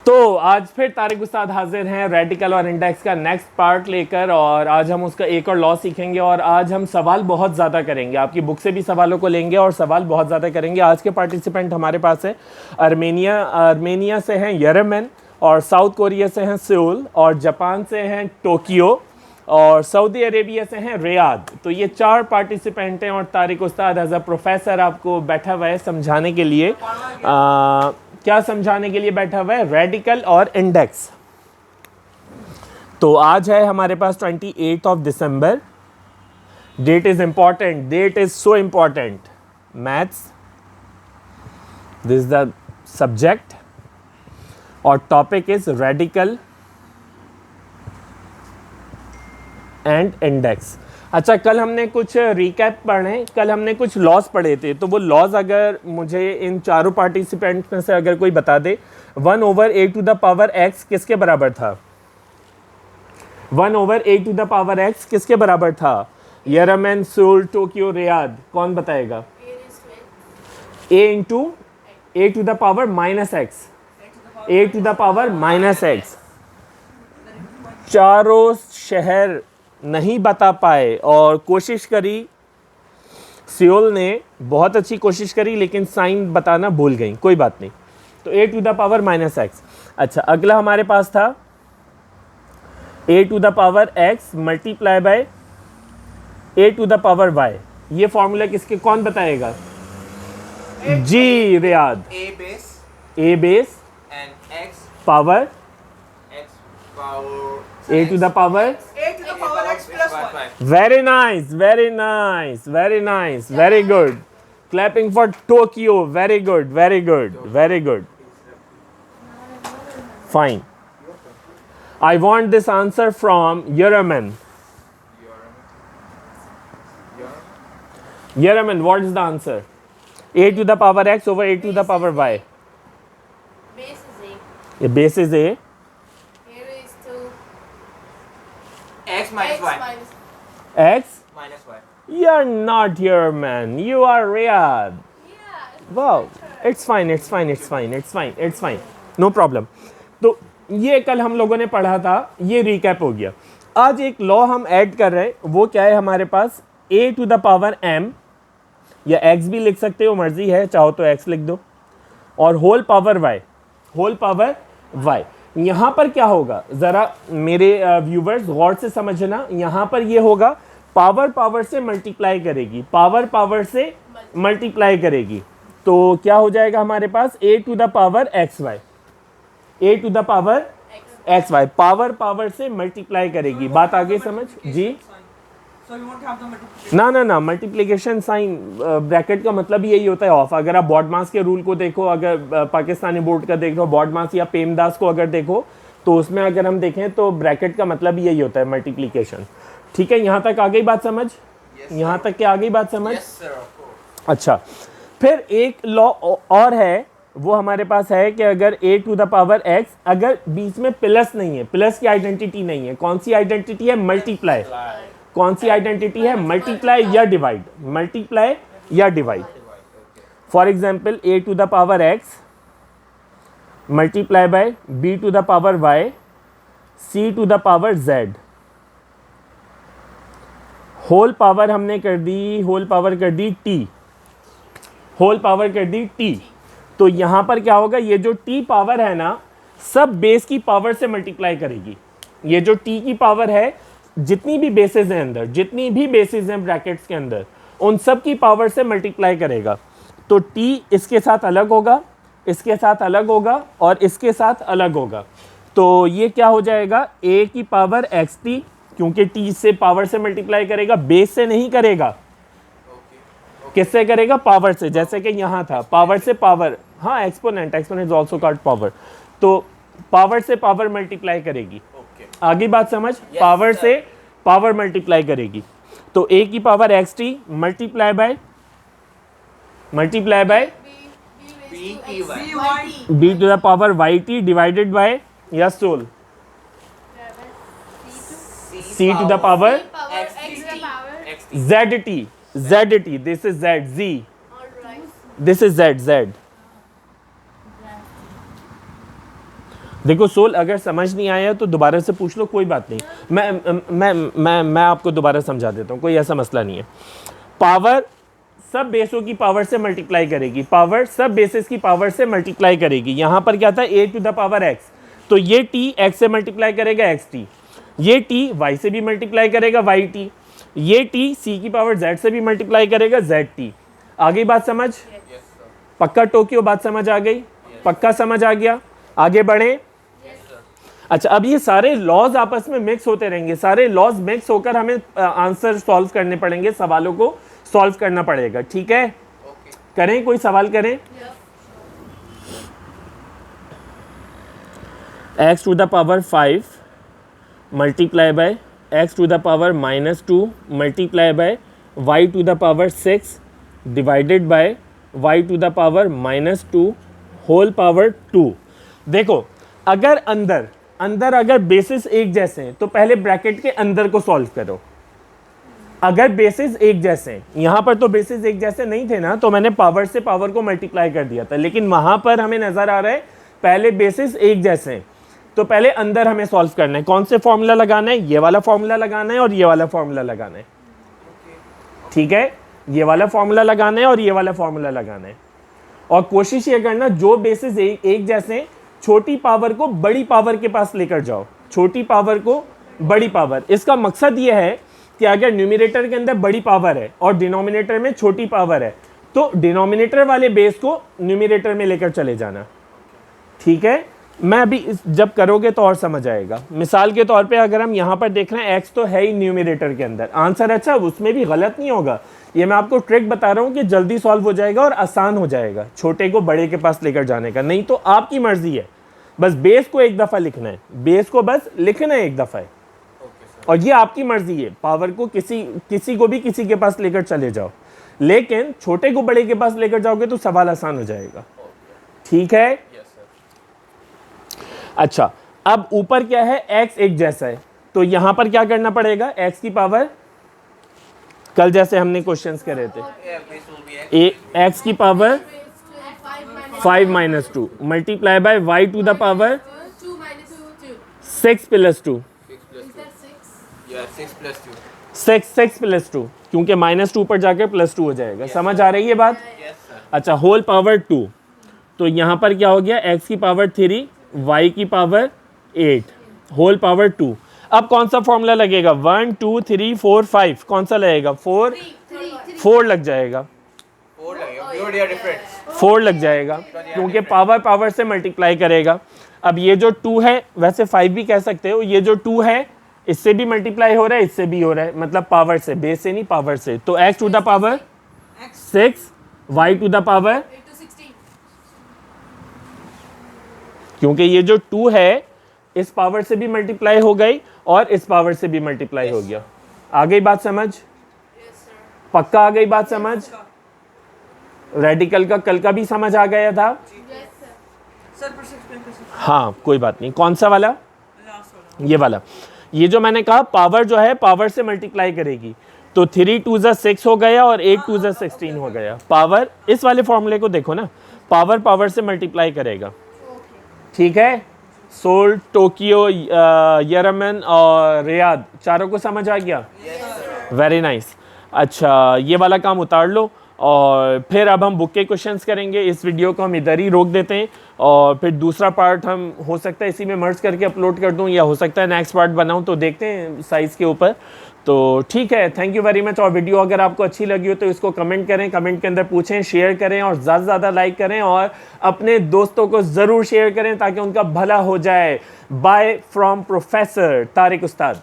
तो आज फिर तारिक उस्ताद हाजिर हैं रेडिकल और इंडेक्स का नेक्स्ट पार्ट लेकर, और आज हम उसका एक और लॉ सीखेंगे। और आज हम सवाल बहुत ज़्यादा करेंगे, आपकी बुक से भी सवालों को लेंगे और सवाल बहुत ज़्यादा करेंगे। आज के पार्टिसिपेंट हमारे पास है आर्मेनिया से हैं यरेमन, और साउथ कोरिया से हैं सेउल, और जापान से हैं टोक्यो, और सऊदी अरेबिया से हैं रियाद। तो ये 4 पार्टिसिपेंट हैं, और तारिक उस्ताद एज अ प्रोफेसर आपको बैठा हुआ है समझाने के लिए। क्या समझाने के लिए बैठा हुआ है? रेडिकल और इंडेक्स। तो आज है हमारे पास 28 of December. Date is important, date is so important. Maths, this is the subject, और topic is radical and index. अच्छा, कल हमने कुछ रिकैप पढ़े, कल हमने कुछ लॉज पढ़े थे। तो वो लॉज अगर मुझे इन चारों पार्टिसिपेंट्स में से अगर कोई बता दे, 1/a⁴x किसके बराबर था? 1/a⁴x किसके बराबर था? यरेमन, सेउल, टोक्यो, रियाद। कौन बताएगा? a⁻x। चारों शहर नहीं बता पाए, और कोशिश करी, सियोल ने बहुत अच्छी कोशिश करी, लेकिन साइन बताना भूल गई। कोई बात नहीं। तो a⁻x। अच्छा, अगला हमारे पास था a⁻x मल्टीप्लाई बाय a⁻y। ये फॉर्मूला किसके, कौन बताएगा? जी Riyad. a base and x power power a⁻x plus 1. Very nice, very nice, very nice, very good. Clapping for Tokyo. Very good, very good, very good. Fine. I want this answer from Yeraman. Yeraman, what is the answer? a⁻x over a⁻y. Base is A. The base is a. Here is 2. X minus X y. minus. X. Minus y. You're not Yeraman. You are Riyadh. Yeah. Wow, it's fine, it's fine, it's fine, it's fine, it's fine, no problem. तो ये कल हम लोगों ने पढ़ा था, ये recap हो गया। आज एक लॉ हम ऐड कर रहे हैं, वो क्या है हमारे पास? a⁻m, या x भी लिख सकते हो, मर्जी है, चाहो तो x लिख दो, और होल पावर y। यहाँ पर क्या होगा, ज़रा मेरे व्यूवर्स गौर से समझना। यहाँ पर ये होगा, पावर से मल्टीप्लाई करेगी, पावर से मल्टीप्लाई करेगी। तो क्या हो जाएगा हमारे पास? a⁻xy, a⁻xy, पावर से मल्टीप्लाई करेगी। बात आगे समझ जी? So you won't have the multiplication. ना मल्टीप्लिकेशन साइन ब्रैकेट का मतलब यही होता है ऑफ। अगर आप बॉडमास के रूल को देखो, अगर पाकिस्तानी बोर्ड का देख लो, बॉडमास या पेमदास को अगर देखो, तो उसमें अगर हम देखें तो ब्रैकेट का मतलब यही होता है, मल्टीप्लिकेशन। ठीक है, यहाँ तक आ गई बात समझ? यहाँ तक के आ गई बात समझ? Yes sir, of course. अच्छा, फिर एक लॉ और है, वो हमारे पास है कि अगर a⁻x, अगर बीच में प्लस नहीं है, प्लस की आइडेंटिटी नहीं है, कौन सी आइडेंटिटी है? मल्टीप्लाई। कौन सी आइडेंटिटी है? मल्टीप्लाई या डिवाइड, मल्टीप्लाई या divide. For example, a⁻x multiply by b⁻y c⁻z, whole power हमने कर दी, होल पावर कर दी t। तो यहाँ पर क्या होगा, ये जो t पावर है ना, सब बेस की पावर से मल्टीप्लाई करेगी। ये जो t की पावर है, जितनी भी बेसिस हैं अंदर, जितनी भी बेसिस हैं ब्रैकेट्स के अंदर, उन सब की पावर से मल्टीप्लाई करेगा। तो t इसके साथ अलग होगा, इसके साथ अलग होगा, और इसके साथ अलग होगा। तो ये क्या हो जाएगा? a⁻xt, क्योंकि t से पावर से मल्टीप्लाई करेगा, बेस से नहीं करेगा। किससे करेगा? पावर से। जैसे कि यहाँ था, पावर से पावर, हाँ, exponent is also called power. तो पावर से पावर मल्टीप्लाई करेगी। आगे बात समझ? पावर से पावर मल्टीप्लाई करेगी। तो a⁻xt multiply by b⁻yt divided by, या सोल, c⁻zt, this is z, z, this is z। देखो सोल, अगर समझ नहीं आया तो दोबारा से पूछ लो, कोई बात नहीं, मैं आपको दोबारा समझा देता हूँ, कोई ऐसा मसला नहीं है। पावर सब बेसों की पावर से मल्टीप्लाई करेगी, पावर सब बेसिस की पावर से मल्टीप्लाई करेगी। यहाँ पर क्या था, a to the power x, तो ये t x से मल्टीप्लाई करेगा xt, ये t y से भी मल्टीप्लाई करेगा yt, ये t c की पावर z से भी मल्टीप्लाई करेगा zt। आ गई बात समझ? पक्का टोक्यो, बात समझ आ गई? पक्का समझ आ गया? आगे बढ़े। अच्छा, अब ये सारे लॉज आपस में मिक्स होते रहेंगे, सारे लॉज मिक्स होकर हमें आंसर सॉल्व करने पड़ेंगे, सवालों को सॉल्व करना पड़ेगा, ठीक है? करें, कोई सवाल करें? x to the power 5 multiply by x to the power -2 multiply by y to the power 6 divided by y to the power -2 whole power 2। देखो, अगर अंदर अगर बेसिस एक जैसे हैं तो पहले ब्रैकेट के अंदर को सॉल्व करो। अगर बेसिस एक जैसे हैं, यहाँ पर तो बेसिस एक जैसे नहीं थे ना, तो मैंने पावर से पावर को मल्टीप्लाई कर दिया था, लेकिन वहाँ पर हमें नज़र आ रहा है पहले बेसिस एक जैसे हैं, तो पहले अंदर हमें सॉल्व करना है। कौन से फॉर्मूला लगाना है? ये वाला फॉर्मूला लगाना है और ये वाला फॉर्मूला लगाना है, ठीक है? ये वाला फॉर्मूला लगाना है और ये वाला फॉर्मूला लगाना है, और कोशिश ये करना जो बेसिस एक जैसे हैं, छोटी पावर को बड़ी पावर के पास लेकर जाओ, छोटी पावर को बड़ी पावर। इसका मकसद ये है कि अगर न्यूमरेटर के अंदर बड़ी पावर है और डिनोमिनेटर में छोटी पावर है, तो डिनोमिनेटर वाले बेस को न्यूमरेटर में लेकर चले जाना, ठीक है? मैं अभी जब करोगे तो और समझ आएगा। मिसाल के तौर पे अगर हम यहाँ पर देख रहे हैं x तो है ही न्यूमरेटर के अंदर, आंसर अच्छा उसमें भी गलत नहीं होगा। ये मैं आपको ट्रिक बता रहा हूँ कि जल्दी सॉल्व हो जाएगा और आसान हो जाएगा छोटे को बड़े के पास लेकर जाने का। नहीं तो आपकी मर्जी है, बस बेस को एक दफ़ा लिखना है, बेस को बस लिखना है एक दफ़ा है, और ये आपकी मर्जी है। पावर को किसी को भी किसी के पास लेकर चले जाओ, लेकिन छोटे को बड़े के पास लेकर जाओगे तो सवाल आसान हो जाएगा, ठीक है? अच्छा, अब ऊपर क्या है, x एक जैसा है, तो यहां पर क्या करना पड़ेगा, x की पावर, कल जैसे हमने क्वेश्चंस करे थे, x की power 5 - 2 multiply by y to the power 2 minus 2. 6 + 2, 6 + 2, क्योंकि -2 पर जाकर +2 हो जाएगा। समझ आ रही है बात? अच्छा, होल पावर 2, तो यहाँ पर क्या हो गया, x की पावर 3 y की पावर 8 होल पावर 2। अब कौन सा फॉर्मूला लगेगा, 1 2 3 4 5, कौन सा लगेगा, 4 लग जाएगा, 4 लग जाएगा, क्योंकि पावर से मल्टीप्लाई करेगा। अब ये जो 2 है, वैसे 5 भी कह सकते हो, ये जो 2 है इससे भी मल्टीप्लाई हो रहा है, इससे भी हो रहा है, मतलब पावर से, बेस से नहीं, पावर से। तो x to the power 6 y to the power, 8 to 16. क्योंकि ये जो 2 है इस पावर से भी मल्टीप्लाई हो गई और इस पावर से भी मल्टीप्लाई हो गया। आ गई बात समझ? Yes, sir. पक्का आ गई बात समझ? रेडिकल का कल का भी समझ आ गया था? Yes, sir. सर फिर से एक्सप्लेन कर सकते हाँ, कोई बात नहीं। कौन सा वाला? हैं? लास्ट वाला। ये वाला। ये जो मैंने कहा पावर जो है पावर से मल्टीप्लाई करेगी, तो 3 2 ज़ा 6 हो गया और 8 2 ज़ा 16 हो गया। पावर, इस वाले फॉर्मूले को देखो ना, पावर से मल्टीप्लाई करेगा, ठीक है? सोल, टोक्यो, यमन और रियाद, चारों को समझ आ गया? Very nice. अच्छा, ये वाला काम उतार लो और फिर अब हम बुक के क्वेश्चंस करेंगे। इस वीडियो को हम इधर ही रोक देते हैं और फिर दूसरा पार्ट हम हो सकता है इसी में मर्ज करके अपलोड कर दूं, या हो सकता है नेक्स्ट पार्ट बनाऊं, तो देखते हैं साइज़ के ऊपर। तो ठीक है, थैंक यू वेरी मच। और वीडियो अगर आपको अच्छी लगी हो तो इसको कमेंट करें, कमेंट के अंदर पूछें, शेयर करें और ज़्यादा से ज़्यादा लाइक करें और अपने दोस्तों को ज़रूर शेयर करें ताकि उनका भला हो जाए। Bye from professor Tariq Ustad.